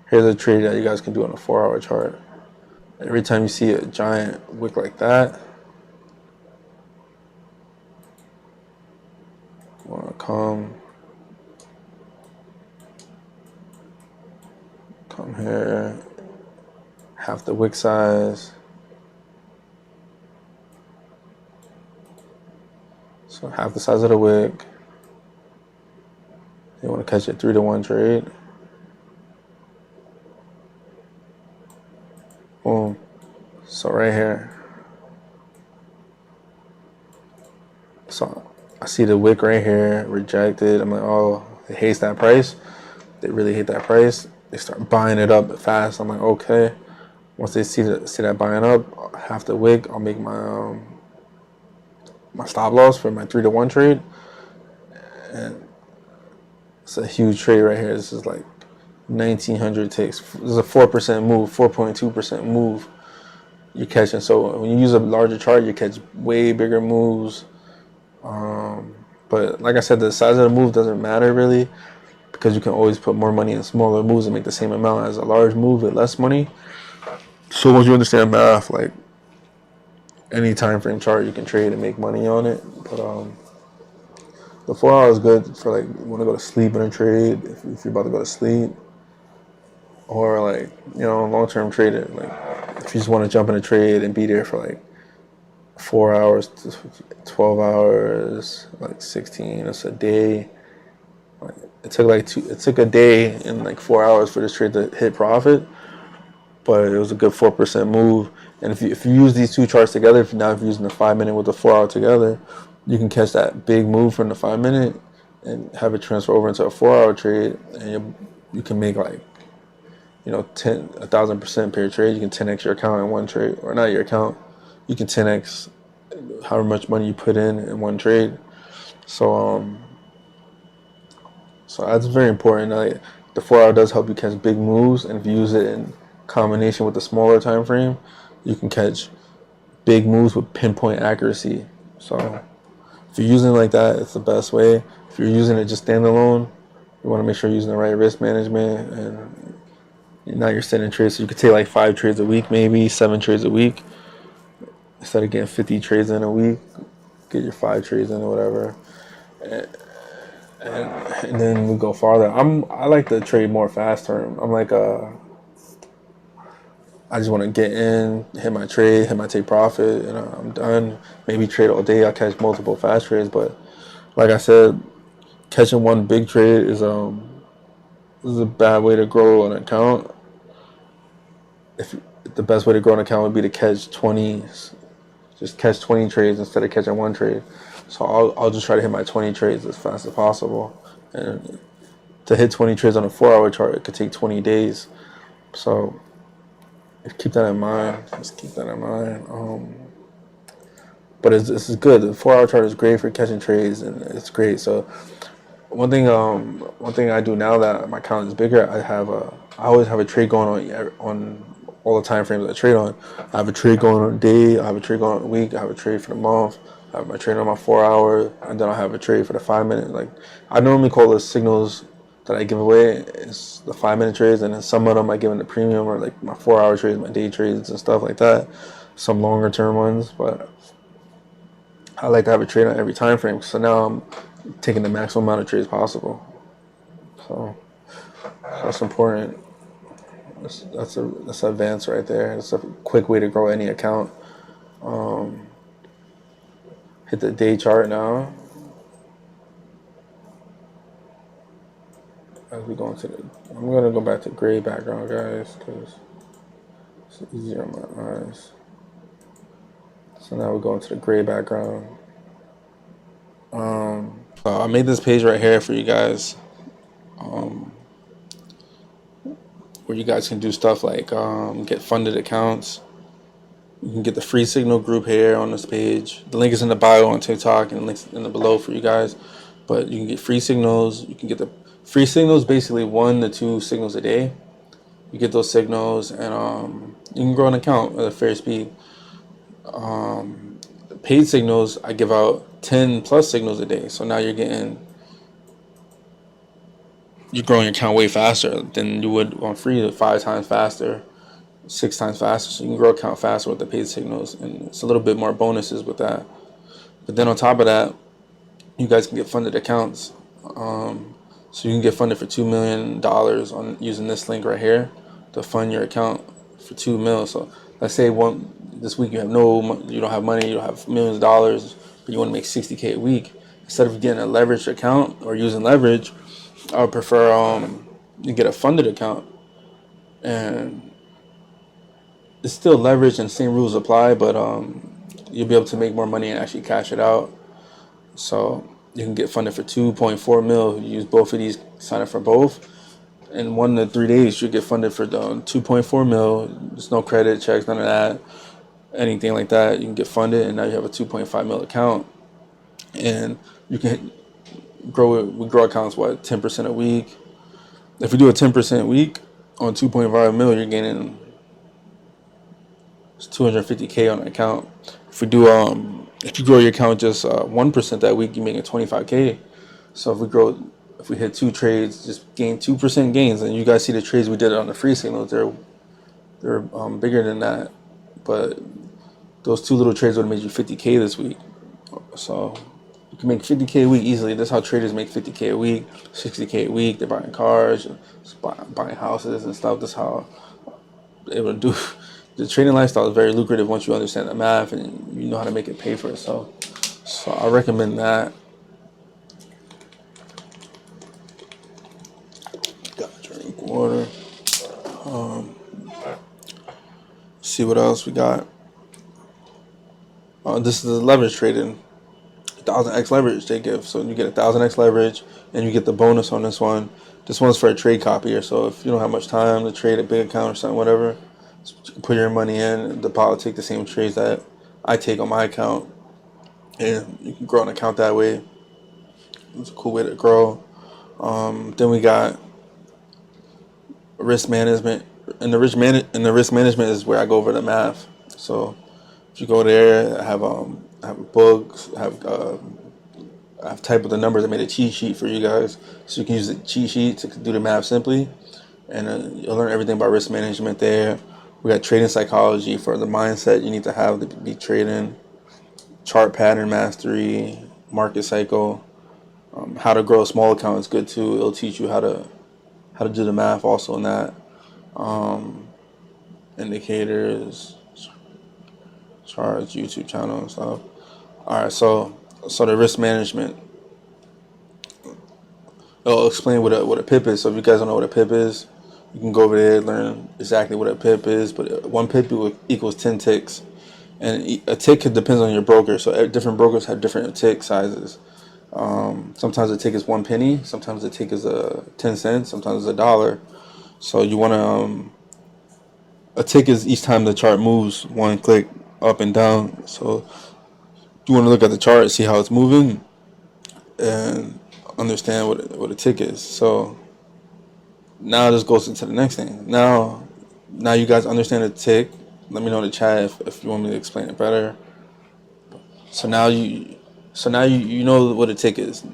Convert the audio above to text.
Here's a trade that you guys can do on a 4-hour chart. Every time you see a giant wick like that, you want to come here, half the wick size. So half the size of the wick. You want to catch a 3-to-1 trade. Boom. So right here. So I see the wick right here, rejected. I'm like, oh, it hates that price. They really hate that price. They start buying it up fast. I'm like, okay. Once they see that buying up, half the wick, I'll make my my stop loss for my 3-to-1 trade. And it's a huge trade right here. This is like 1,900 ticks. This is a 4% move, 4.2% move you're catching. So when you use a larger chart, you catch way bigger moves. But like I said, the size of the move doesn't matter really, because you can always put more money in smaller moves and make the same amount as a large move with less money. So once you understand math, like any time frame chart, you can trade and make money on it. But the 4 hour is good for like you want to go to sleep in a trade if you're about to go to sleep, or like long term trading. Like if you just want to jump in a trade and be there for like 4 hours, 12 hours, like 16. It's a day. Like it took a day and like 4 hours for this trade to hit profit, but it was a good 4% move. And if you use these two charts together, if you're using the 5-minute with the 4 hour together, you can catch that big move from the 5-minute and have it transfer over into a 4 hour trade, and you can make like 1,000% per trade. You can 10x your account in one trade, or not your account. You can 10x however much money you put in one trade. So that's very important. Like, the 4 hour does help you catch big moves, and if you use it in combination with the smaller time frame, you can catch big moves with pinpoint accuracy. So if you're using it like that, it's the best way. If you're using it just standalone, you want to make sure you're using the right risk management, and now you're setting trades. So you could take like 5 trades a week, maybe 7 trades a week. Instead of getting 50 trades in a week, get your 5 trades in or whatever. And then we go farther. I like to trade more fast term. I'm like I just want to get in, hit my trade, hit my take profit, and I'm done. Maybe trade all day. I catch multiple fast trades, but like I said, catching one big trade is a bad way to grow an account. If the best way to grow an account would be to catch 20, just catch 20 trades instead of catching one trade. So I'll just try to hit my 20 trades as fast as possible. And to hit 20 trades on a 4 hour chart, it could take 20 days. So keep that in mind. Just keep that in mind. But this is good. The 4 hour chart is great for catching trades, and it's great. So one thing I do now that my account is bigger, I always have a trade going on all the time frames I trade on. I have a trade going on a day, I have a trade going on a week, I have a trade for the month, I have my trade on my 4 hour, and then I have a trade for the 5-minute. Like I normally call the signals that I give away is the 5-minute trades, and then some of them I give in the premium, or like my 4 hour trades, my day trades and stuff like that. Some longer term ones, but I like to have a trade on every time frame. So now I'm taking the maximum amount of trades possible. So that's important. That's advanced right there. It's a quick way to grow any account. Hit the day chart now. As we go into I'm gonna go back to gray background, guys, because it's easier on my eyes. So now we go into the gray background. So I made this page right here for you guys, where you guys can do stuff like get funded accounts. You can get the free signal group here on this page. The link is in the bio on TikTok, and the links in the below for you guys. But you can get free signals. You can get the free signals, basically 1 to 2 signals a day. You get those signals, and you can grow an account at a fair speed. Paid signals, I give out 10 plus signals a day. So now you're getting you're growing your account way faster than you would on free, 5 times faster, 6 times faster. So you can grow account faster with the paid signals, and it's a little bit more bonuses with that. But then on top of that, you guys can get funded accounts. So you can get funded for $2 million on using this link right here to fund your account for $2 million. So let's say this week you don't have money, you don't have millions of dollars, but you want to make 60K a week. Instead of getting a leveraged account or using leverage, I would prefer you get a funded account, and it's still leveraged and same rules apply, but you'll be able to make more money and actually cash it out. So you can get funded for 2.4 mil. You use both of these, sign up for both. In 1 to 3 days, you get funded for 2.4 mil. There's no credit checks, none of that, anything like that. You can get funded, and now you have a 2.5 mil account. And you can grow it. We grow accounts 10% a week. If we do a 10% a week on 2.5 mil, you're gaining 250K on an account. If we do if you grow your account just 1% that week, you're making 25K. So if we hit 2 trades, just gain 2% gains, and you guys see the trades we did on the free signals, they're bigger than that. But those 2 little trades would have made you 50K this week. So you can make 50K a week easily. That's how traders make 50K a week, 60K a week. They're buying cars, buying houses and stuff. That's how they would do. The trading lifestyle is very lucrative once you understand the math and you know how to make it pay for itself. So I recommend that. Got to drink water. See what else we got. This is the leverage trading. 1000x leverage they give. So you get 1000x leverage and you get the bonus on this one. This one's for a trade copier. So if you don't have much time to trade a big account or something, whatever, put your money in, deposit, take the same trades that I take on my account, and you can grow an account that way. It's a cool way to grow. Then we got risk management, and the risk management is where I go over the math. So if you go there, I have books, I have typed with the numbers. I made a cheat sheet for you guys, so you can use the cheat sheet to do the math simply, and you'll learn everything about risk management there. We got trading psychology for the mindset you need to have to be trading, chart pattern mastery, market cycle, how to grow a small account is good too. It'll teach you how to do the math also in that. Indicators, charts, YouTube channel and stuff. All right, so the risk management. It'll explain what a pip is. So if you guys don't know what a pip is, you can go over there and learn exactly what a pip is. But 1 pip equals 10 ticks. And a tick depends on your broker. So different brokers have different tick sizes. Sometimes a tick is 1 penny. Sometimes a tick is 10 cents. Sometimes it's $1. So you want to... a tick is each time the chart moves 1 click up and down. So you want to look at the chart, see how it's moving, and understand what a tick is. So now this goes into the next thing. Now you guys understand the tick. Let me know in the chat if you want me to explain it better. So now you know what a tick is.